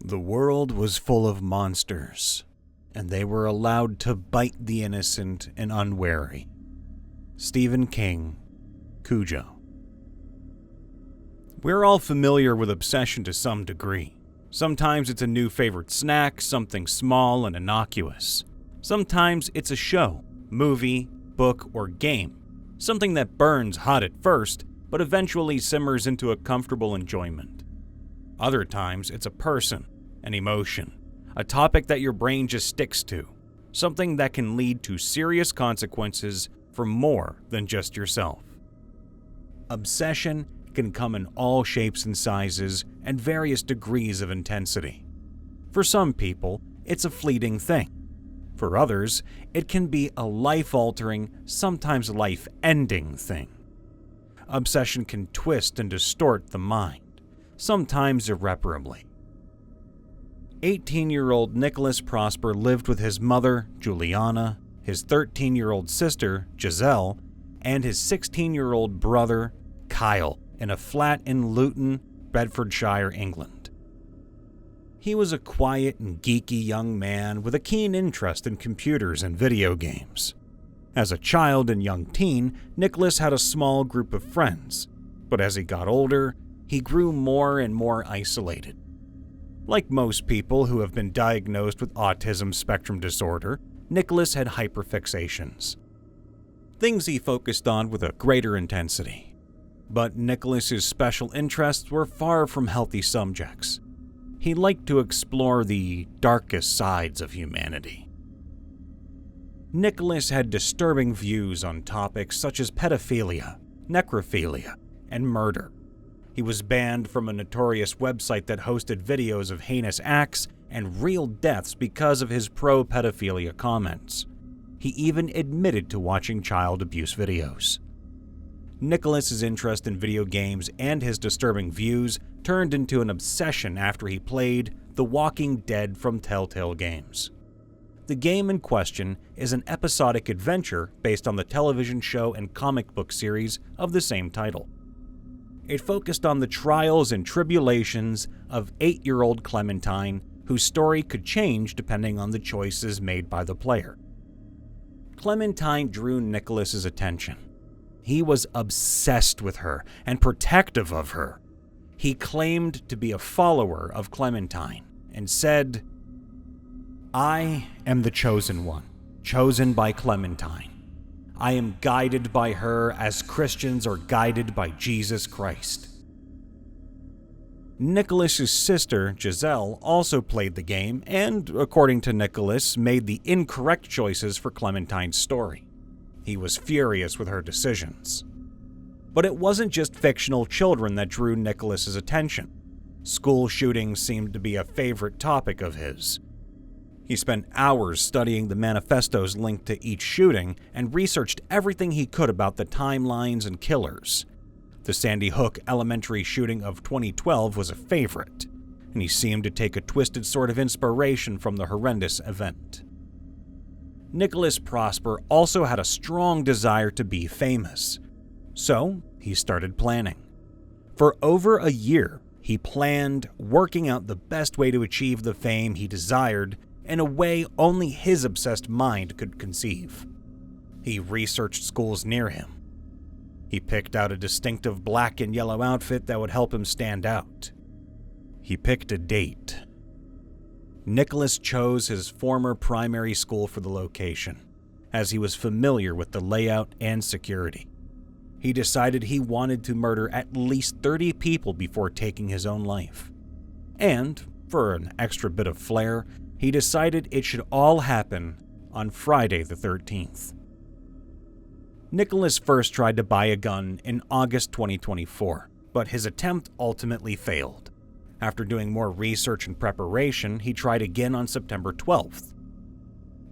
The world was full of monsters, and they were allowed to bite the innocent and unwary. Stephen King, Cujo. We're all familiar with obsession to some degree. Sometimes it's a new favorite snack, something small and innocuous. Sometimes it's a show, movie, book, or game, something that burns hot at first, but eventually simmers into a comfortable enjoyment. Other times it's a person, an emotion, a topic that your brain just sticks to, something that can lead to serious consequences for more than just yourself. Obsession can come in all shapes and sizes and various degrees of intensity. For some people, it's a fleeting thing. For others, it can be a life-altering, sometimes life-ending thing. Obsession can twist and distort the mind, sometimes irreparably. 18-year-old Nicholas Prosper lived with his mother, Juliana, his 13-year-old sister, Giselle, and his 16-year-old brother, Kyle, in a flat in Luton, Bedfordshire, England. He was a quiet and geeky young man with a keen interest in computers and video games. As a child and young teen, Nicholas had a small group of friends, but as he got older, he grew more and more isolated. Like most people who have been diagnosed with autism spectrum disorder, Nicholas had hyperfixations. Things he focused on with a greater intensity. But Nicholas's special interests were far from healthy subjects. He liked to explore the darkest sides of humanity. Nicholas had disturbing views on topics such as pedophilia, necrophilia, and murder. He was banned from a notorious website that hosted videos of heinous acts and real deaths because of his pro-pedophilia comments. He even admitted to watching child abuse videos. Nicholas's interest in video games and his disturbing views turned into an obsession after he played The Walking Dead from Telltale Games. The game in question is an episodic adventure based on the television show and comic book series of the same title. It focused on the trials and tribulations of 8-year-old Clementine, whose story could change depending on the choices made by the player. Clementine drew Nicholas's attention. He was obsessed with her and protective of her. He claimed to be a follower of Clementine and said, "I am the chosen one, chosen by Clementine. I am guided by her as Christians are guided by Jesus Christ." Nicholas's sister, Giselle, also played the game and, according to Nicholas, made the incorrect choices for Clementine's story. He was furious with her decisions. But it wasn't just fictional children that drew Nicholas's attention. School shootings seemed to be a favorite topic of his. He spent hours studying the manifestos linked to each shooting and researched everything he could about the timelines and killers. The Sandy Hook Elementary shooting of 2012 was a favorite, and he seemed to take a twisted sort of inspiration from the horrendous event. Nicholas Prosper also had a strong desire to be famous, so he started planning. For over a year, he planned, working out the best way to achieve the fame he desired in a way only his obsessed mind could conceive. He researched schools near him. He picked out a distinctive black and yellow outfit that would help him stand out. He picked a date. Nicholas chose his former primary school for the location, as he was familiar with the layout and security. He decided he wanted to murder at least 30 people before taking his own life. And, for an extra bit of flair, he decided it should all happen on Friday the 13th. Nicholas first tried to buy a gun in August 2024, but his attempt ultimately failed. After doing more research and preparation, he tried again on September 12th.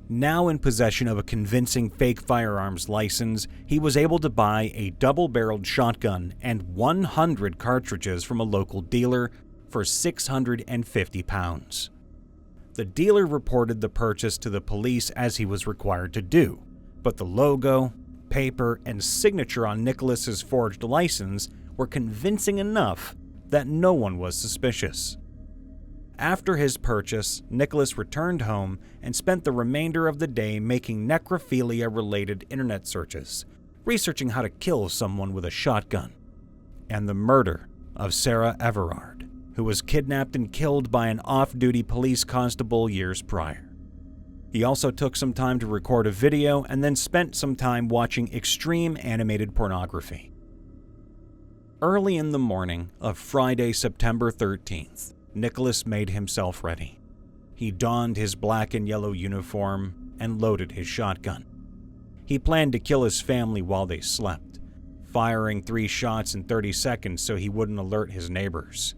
Now in possession of a convincing fake firearms license, he was able to buy a double-barreled shotgun and 100 cartridges from a local dealer for £650. The dealer reported the purchase to the police as he was required to do, but the logo, paper, and signature on Nicholas's forged license were convincing enough that no one was suspicious. After his purchase, Nicholas returned home and spent the remainder of the day making necrophilia-related internet searches, researching how to kill someone with a shotgun, and the murder of Sarah Everard, who was kidnapped and killed by an off-duty police constable years prior. He also took some time to record a video and then spent some time watching extreme animated pornography. Early in the morning of Friday, September 13th, Nicholas made himself ready. He donned his black and yellow uniform and loaded his shotgun. He planned to kill his family while they slept, firing 3 shots in 30 seconds so he wouldn't alert his neighbors.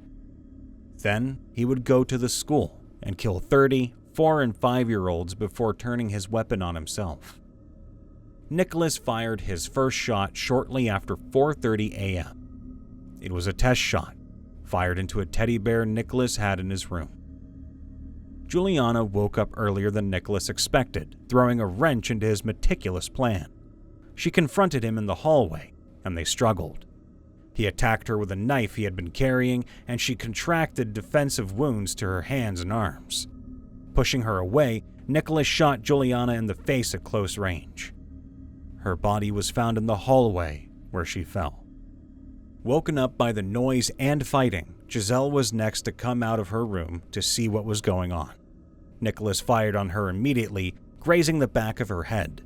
Then he would go to the school and kill 30 4- and 5-year-olds before turning his weapon on himself. Nicholas fired his first shot shortly after 4:30 a.m. It was a test shot, fired into a teddy bear Nicholas had in his room. Juliana woke up earlier than Nicholas expected, throwing a wrench into his meticulous plan. She confronted him in the hallway, and they struggled. He attacked her with a knife he had been carrying, and she contracted defensive wounds to her hands and arms. Pushing her away, Nicholas shot Juliana in the face at close range. Her body was found in the hallway where she fell. Woken up by the noise and fighting, Giselle was next to come out of her room to see what was going on. Nicholas fired on her immediately, grazing the back of her head.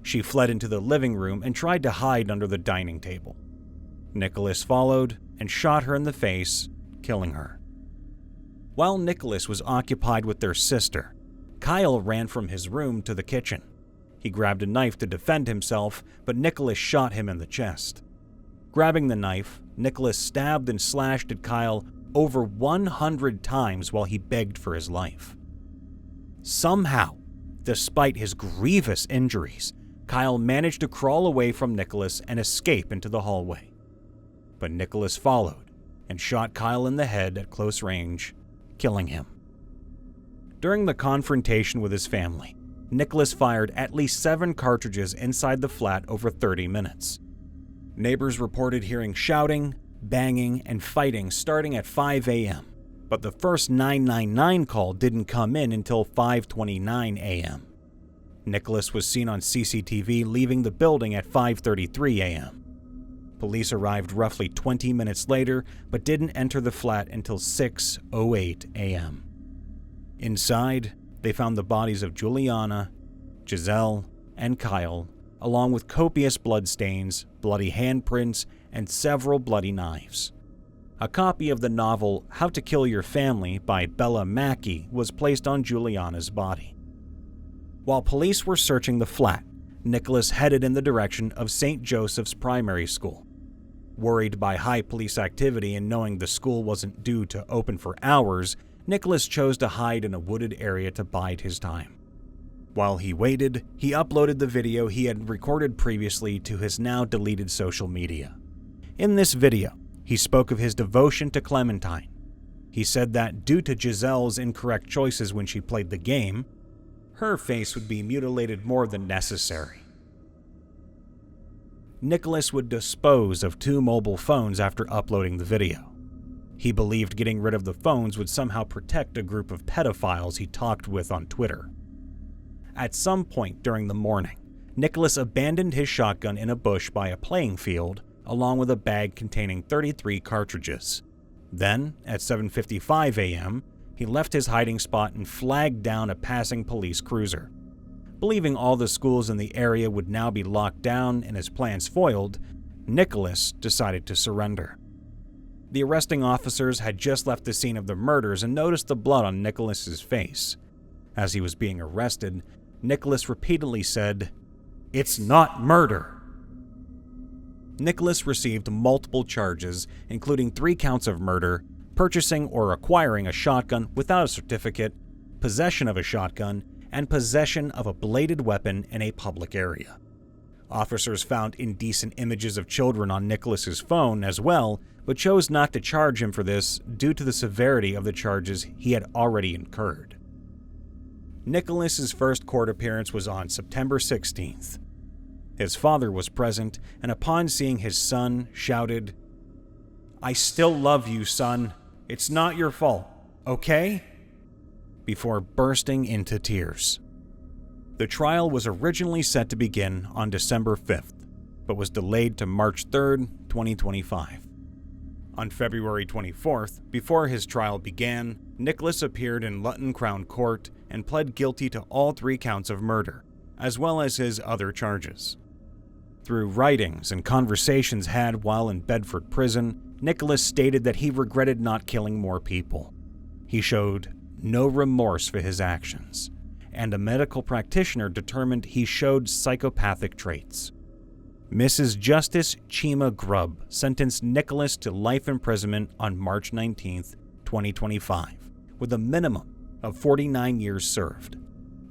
She fled into the living room and tried to hide under the dining table. Nicholas followed and shot her in the face, killing her. While Nicholas was occupied with their sister, Kyle ran from his room to the kitchen. He grabbed a knife to defend himself, but Nicholas shot him in the chest. Grabbing the knife, Nicholas stabbed and slashed at Kyle over 100 times while he begged for his life. Somehow, despite his grievous injuries, Kyle managed to crawl away from Nicholas and escape into the hallway. But Nicholas followed and shot Kyle in the head at close range, killing him. During the confrontation with his family, Nicholas fired at least 7 cartridges inside the flat over 30 minutes. Neighbors reported hearing shouting, banging, and fighting starting at 5 a.m., but the first 999 call didn't come in until 5:29 a.m. Nicholas was seen on CCTV leaving the building at 5:33 a.m. Police arrived roughly 20 minutes later, but didn't enter the flat until 6:08 a.m. Inside, they found the bodies of Juliana, Giselle, and Kyle, along with copious bloodstains, bloody handprints, and several bloody knives. A copy of the novel How to Kill Your Family by Bella Mackey was placed on Juliana's body. While police were searching the flat, Nicholas headed in the direction of St. Joseph's Primary School. Worried by high police activity and knowing the school wasn't due to open for hours, Nicholas chose to hide in a wooded area to bide his time. While he waited, he uploaded the video he had recorded previously to his now deleted social media. In this video, he spoke of his devotion to Clementine. He said that due to Giselle's incorrect choices when she played the game, her face would be mutilated more than necessary. Nicholas would dispose of 2 mobile phones after uploading the video. He believed getting rid of the phones would somehow protect a group of pedophiles he talked with on Twitter. At some point during the morning, Nicholas abandoned his shotgun in a bush by a playing field, along with a bag containing 33 cartridges. Then, at 7:55 a.m., he left his hiding spot and flagged down a passing police cruiser. Believing all the schools in the area would now be locked down and his plans foiled, Nicholas decided to surrender. The arresting officers had just left the scene of the murders and noticed the blood on Nicholas's face. As he was being arrested, Nicholas repeatedly said, "It's not murder." Nicholas received multiple charges, including 3 counts of murder, purchasing or acquiring a shotgun without a certificate, possession of a shotgun, and possession of a bladed weapon in a public area. Officers found indecent images of children on Nicholas's phone as well, but chose not to charge him for this due to the severity of the charges he had already incurred. Nicholas's first court appearance was on September 16th. His father was present, and upon seeing his son, shouted, "I still love you, son. It's not your fault. okay?" before bursting into tears. The trial was originally set to begin on December 5th, but was delayed to March 3rd, 2025. On February 24th, before his trial began, Nicholas appeared in Luton Crown Court and pled guilty to all 3 counts of murder, as well as his other charges. Through writings and conversations had while in Bedford prison, Nicholas stated that he regretted not killing more people. He showed no remorse for his actions, and a medical practitioner determined he showed psychopathic traits. Mrs. Justice Chima Grubb sentenced Nicholas to life imprisonment on March 19, 2025, with a minimum of 49 years served.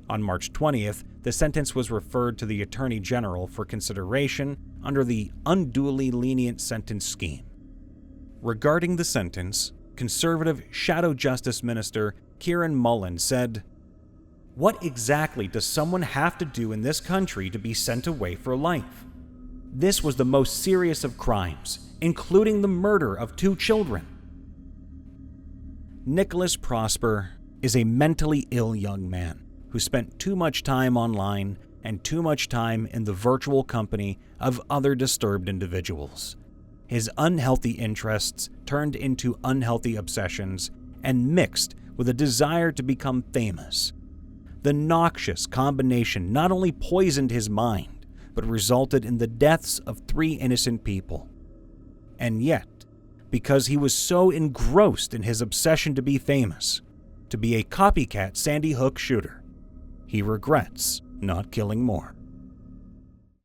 On March 20th, the sentence was referred to the Attorney General for consideration under the unduly lenient sentence scheme. Regarding the sentence, conservative Shadow Justice Minister Kieran Mullen said, "What exactly does someone have to do in this country to be sent away for life? This was the most serious of crimes, including the murder of 2 children." Nicholas Prosper is a mentally ill young man who spent too much time online and too much time in the virtual company of other disturbed individuals. His unhealthy interests turned into unhealthy obsessions and mixed with a desire to become famous. The noxious combination not only poisoned his mind, but resulted in the deaths of 3 innocent people. And yet, because he was so engrossed in his obsession to be famous, to be a copycat Sandy Hook shooter, he regrets not killing more.